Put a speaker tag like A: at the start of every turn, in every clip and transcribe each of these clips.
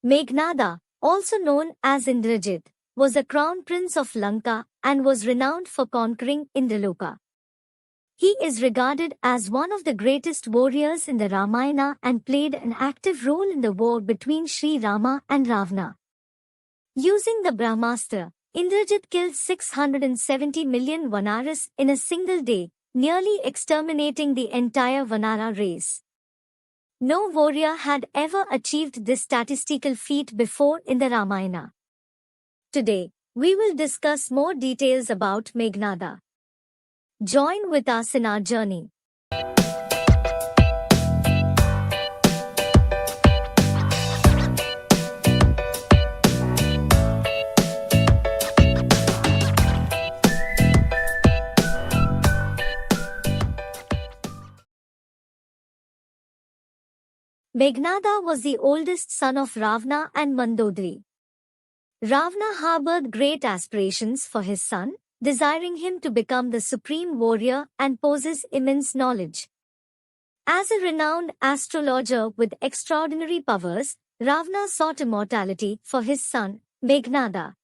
A: Meghanada, also known as Indrajit, was a crown prince of Lanka and was renowned for conquering Indraloka. He is regarded as one of the greatest warriors in the Ramayana and played an active role in the war between Shri Rama and Ravana. Using the Brahmastra, Indrajit killed 670 million vanaras in a single day, nearly exterminating the entire vanara race. No warrior had ever achieved this statistical feat before in the Ramayana. Today, we will discuss more details about Meghanada. Join with us in our journey. Meghanada was the oldest son of Ravana and Mandodari. Ravana harbored great aspirations for his son, desiring him to become the supreme warrior and possess immense knowledge. As a renowned astrologer with extraordinary powers, Ravana sought immortality for his son, Meghanada.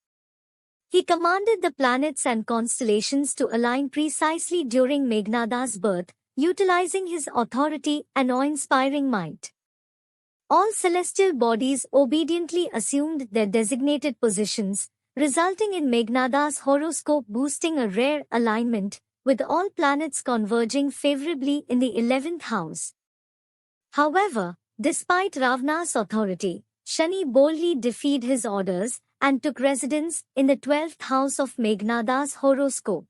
A: He commanded the planets and constellations to align precisely during Meghanada's birth, utilizing his authority and awe-inspiring might. All celestial bodies obediently assumed their designated positions, resulting in Meghanada's horoscope boosting a rare alignment, with all planets converging favorably in the 11th house. However, despite Ravana's authority, Shani boldly defied his orders and took residence in the 12th house of Meghanada's horoscope.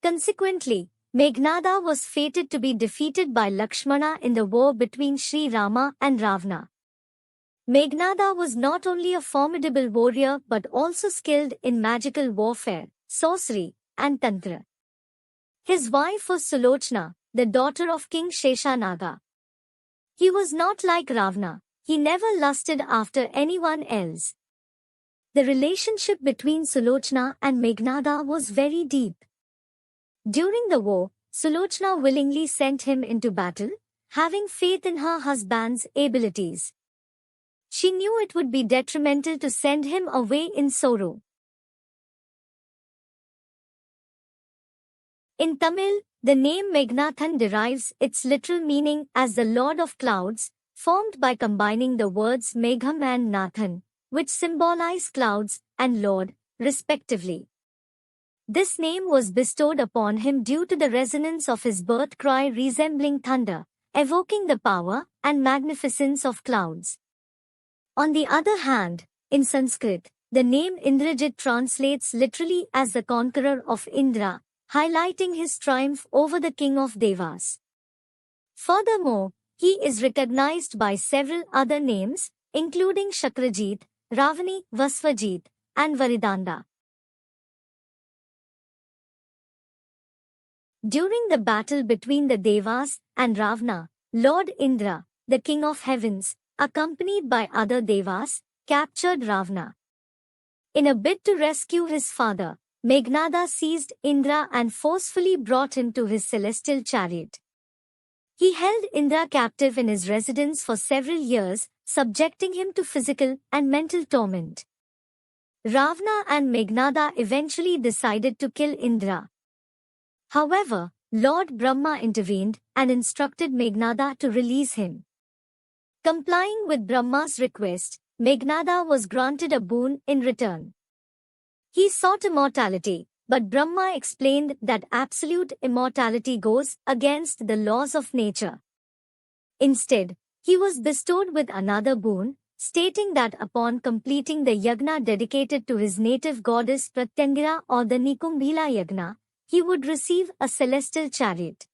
A: Consequently, Meghanada was fated to be defeated by Lakshmana in the war between Shri Rama and Ravana. Meghanada was not only a formidable warrior but also skilled in magical warfare, sorcery, and tantra. His wife was Sulochana, the daughter of King Sheshanaga. He was not like Ravana; he never lusted after anyone else. The relationship between Sulochana and Meghanada was very deep. During the war, Sulochana willingly sent him into battle, having faith in her husband's abilities. She knew it would be detrimental to send him away in sorrow. In Tamil, the name Meghanathan derives its literal meaning as the Lord of Clouds, formed by combining the words Megham and Nathan, which symbolize clouds and Lord, respectively. This name was bestowed upon him due to the resonance of his birth cry resembling thunder, evoking the power and magnificence of clouds. On the other hand, in Sanskrit, the name Indrajit translates literally as the conqueror of Indra, highlighting his triumph over the king of Devas. Furthermore, he is recognized by several other names, including Shakrajit, Ravani, Vasvajit, and Varidanda. During the battle between the Devas and Ravana, Lord Indra, the king of heavens, accompanied by other Devas, captured Ravana. In a bid to rescue his father, Meghanada seized Indra and forcefully brought him to his celestial chariot. He held Indra captive in his residence for several years, subjecting him to physical and mental torment. Ravana and Meghanada eventually decided to kill Indra. However, Lord Brahma intervened and instructed Meghanada to release him. Complying with Brahma's request, Meghanada was granted a boon in return. He sought immortality, but Brahma explained that absolute immortality goes against the laws of nature. Instead, he was bestowed with another boon, stating that upon completing the yagna dedicated to his native goddess Pratyangira or the Nikumbhila yagna, he would receive a celestial chariot.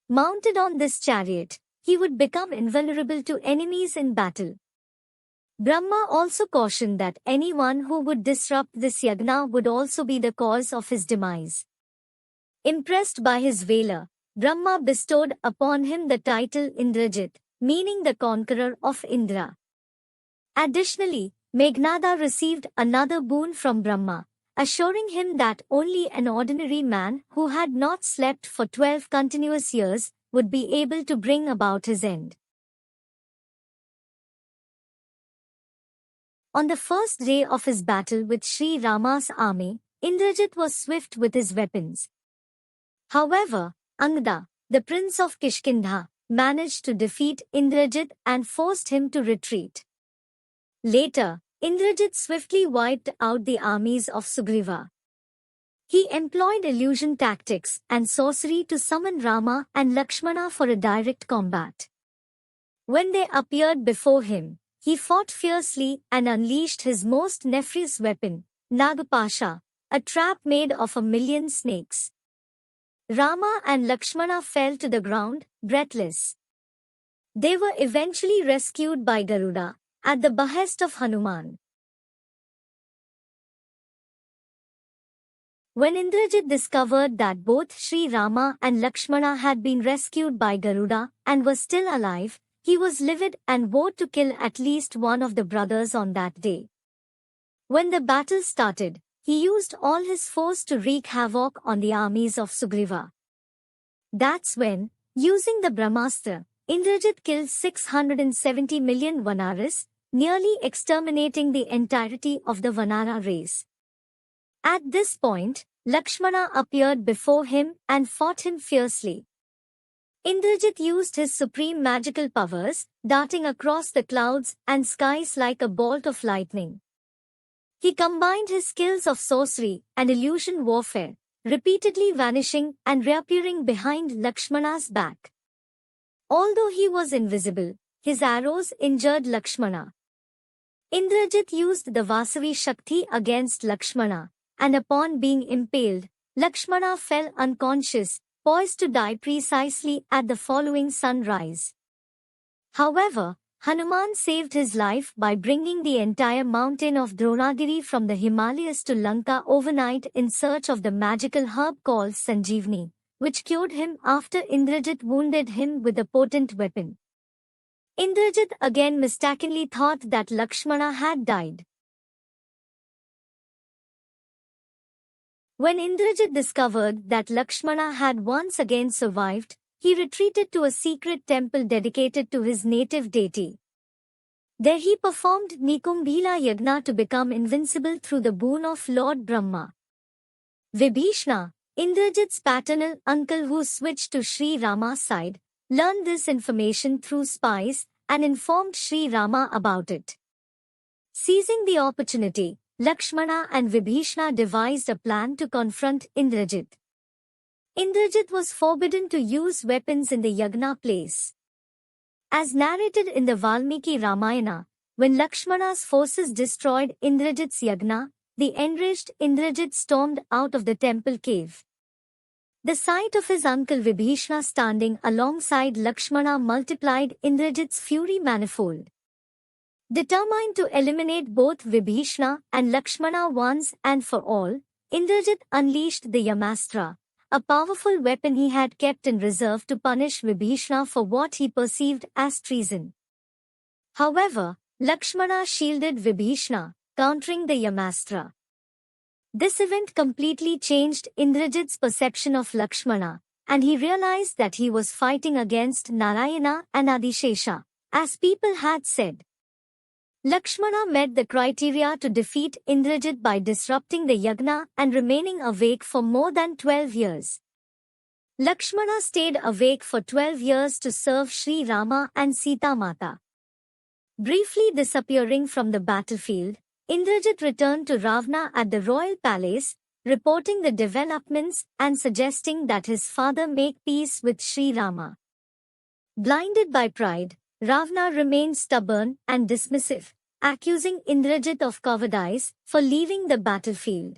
A: Mounted on this chariot, he would become invulnerable to enemies in battle. Brahma also cautioned that anyone who would disrupt this yagna would also be the cause of his demise. Impressed by his valor, Brahma bestowed upon him the title Indrajit, meaning the conqueror of Indra. Additionally, Meghanada received another boon from Brahma, assuring him that only an ordinary man who had not slept for 12 continuous years would be able to bring about his end. On the first day of his battle with Shri Rama's army, Indrajit was swift with his weapons. However, Angada, the prince of Kishkindha, managed to defeat Indrajit and forced him to retreat. Later, Indrajit swiftly wiped out the armies of Sugriva. He employed illusion tactics and sorcery to summon Rama and Lakshmana for a direct combat. When they appeared before him, he fought fiercely and unleashed his most nefarious weapon, Nagapasha, a trap made of 1,000,000 snakes. Rama and Lakshmana fell to the ground, breathless. They were eventually rescued by Garuda, at the behest of Hanuman. When Indrajit discovered that both Sri Rama and Lakshmana had been rescued by Garuda and were still alive, he was livid and vowed to kill at least one of the brothers on that day. When the battle started, he used all his force to wreak havoc on the armies of Sugriva. That's when, using the Brahmastra, Indrajit killed 670 million vanaras, nearly exterminating the entirety of the vanara race. At this point, Lakshmana appeared before him and fought him fiercely. Indrajit used his supreme magical powers, darting across the clouds and skies like a bolt of lightning. He combined his skills of sorcery and illusion warfare, repeatedly vanishing and reappearing behind Lakshmana's back. Although he was invisible, his arrows injured Lakshmana. Indrajit used the Vasavi Shakti against Lakshmana, and upon being impaled, Lakshmana fell unconscious, poised to die precisely at the following sunrise. However, Hanuman saved his life by bringing the entire mountain of Dronagiri from the Himalayas to Lanka overnight in search of the magical herb called Sanjeevani, which cured him after Indrajit wounded him with a potent weapon. Indrajit again mistakenly thought that Lakshmana had died. When Indrajit discovered that Lakshmana had once again survived, he retreated to a secret temple dedicated to his native deity. There he performed Nikumbhila Yagna to become invincible through the boon of Lord Brahma. Vibhishana, Indrajit's paternal uncle who switched to Sri Rama's side, learned this information through spies and informed Sri Rama about it. Seizing the opportunity, Lakshmana and Vibhishana devised a plan to confront Indrajit. Indrajit was forbidden to use weapons in the Yagna place. As narrated in the Valmiki Ramayana, when Lakshmana's forces destroyed Indrajit's Yagna, the enraged Indrajit stormed out of the temple cave. The sight of his uncle Vibhishana standing alongside Lakshmana multiplied Indrajit's fury manifold. Determined to eliminate both Vibhishana and Lakshmana once and for all, Indrajit unleashed the Brahmastra, a powerful weapon he had kept in reserve to punish Vibhishana for what he perceived as treason. However, Lakshmana shielded Vibhishana, countering the Brahmastra. This event completely changed Indrajit's perception of Lakshmana, and he realized that he was fighting against Narayana and Adishesha, as people had said. Lakshmana met the criteria to defeat Indrajit by disrupting the yagna and remaining awake for more than 12 years. Lakshmana stayed awake for 12 years to serve Shri Rama and Sita Mata. Briefly disappearing from the battlefield, Indrajit returned to Ravana at the royal palace, reporting the developments and suggesting that his father make peace with Shri Rama. Blinded by pride, Ravana remained stubborn and dismissive, accusing Indrajit of cowardice for leaving the battlefield.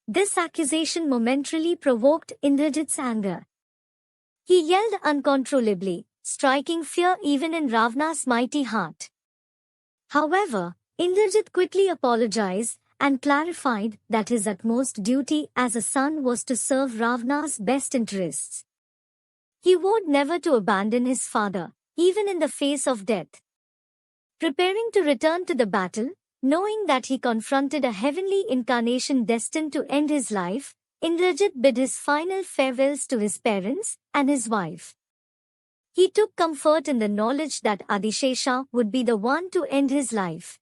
A: This accusation momentarily provoked Indrajit's anger. He yelled uncontrollably, striking fear even in Ravana's mighty heart. However, Indrajit quickly apologized and clarified that his utmost duty as a son was to serve Ravana's best interests. He vowed never to abandon his father, even in the face of death. Preparing to return to the battle, knowing that he confronted a heavenly incarnation destined to end his life, Indrajit bid his final farewells to his parents and his wife. He took comfort in the knowledge that Adishesha would be the one to end his life.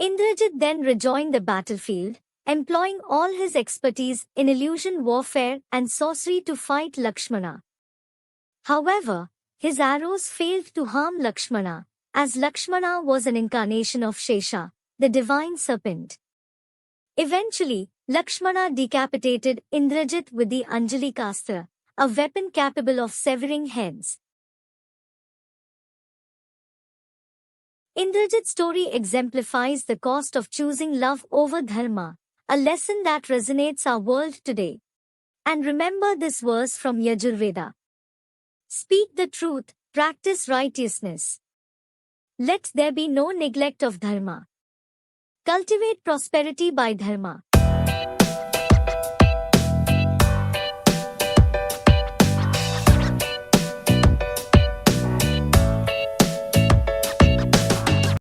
A: Indrajit then rejoined the battlefield, employing all his expertise in illusion warfare and sorcery to fight Lakshmana. However, his arrows failed to harm Lakshmana, as Lakshmana was an incarnation of Shesha, the divine serpent. Eventually, Lakshmana decapitated Indrajit with the Anjali Kastra, a weapon capable of severing heads. Indrajit's story exemplifies the cost of choosing love over dharma, a lesson that resonates our world today. And remember this verse from Yajurveda. Speak the truth, practice righteousness. Let there be no neglect of dharma. Cultivate prosperity by dharma.